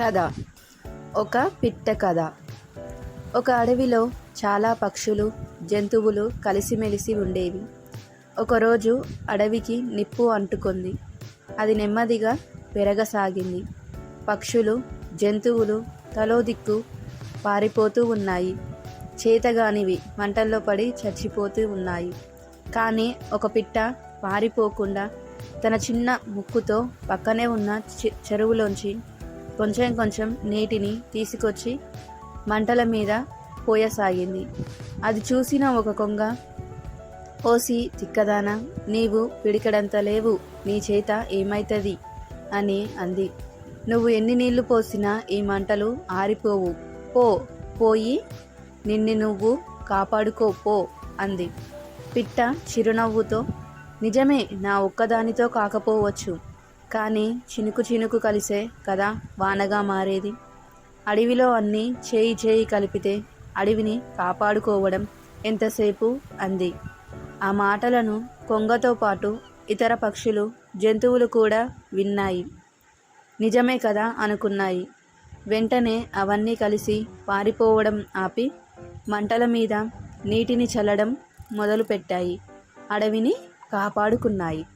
కథ. ఒక పిట్ట కథ. ఒక అడవిలో చాలా పక్షులు, జంతువులు కలిసిమెలిసి ఉండేవి. ఒకరోజు అడవికి నిప్పు అంటుకుంది. అది నెమ్మదిగా పెరగసాగింది. పక్షులు, జంతువులు తలో దిక్కు పారిపోతూ ఉన్నాయి. చేతగానివి మంటల్లో పడి చచ్చిపోతూ ఉన్నాయి. కానీ ఒక పిట్ట పారిపోకుండా తన చిన్న ముక్కుతో పక్కనే ఉన్న చెరువులోంచి కొంచెం కొంచెం నీటిని తీసుకొచ్చి మంటల మీద పోయసాగింది. అది చూసిన ఒక కొంగ, "ఓసి తిక్కదానా, నీవు పిడికడంత లేవు, నీ చేత ఏమైతుంది" అని అంది. "నువ్వు ఎన్ని నీళ్లు పోసినా ఈ మంటలు ఆరిపోవు. పోయి నిన్ను నువ్వు కాపాడుకో పో" అంది. పిట్ట చిరునవ్వుతో, "నిజమే, నా ఒక్కదానితో కాకపోవచ్చు, కానీ చినుకు చినుకు కలిసే కదా వానగా మారేది. అడవిలో అన్నీ చేయి కలిపితే అడవిని కాపాడుకోవడం ఎంతసేపు" అంది. ఆ మాటలను కొంగతో పాటు ఇతర పక్షులు, జంతువులు కూడా విన్నాయి. నిజమే కదా అనుకున్నాయి. వెంటనే అవన్నీ కలిసి పారిపోవడం ఆపి మంటల మీద నీటిని చల్లడం మొదలుపెట్టాయి. అడవిని కాపాడుకున్నాయి.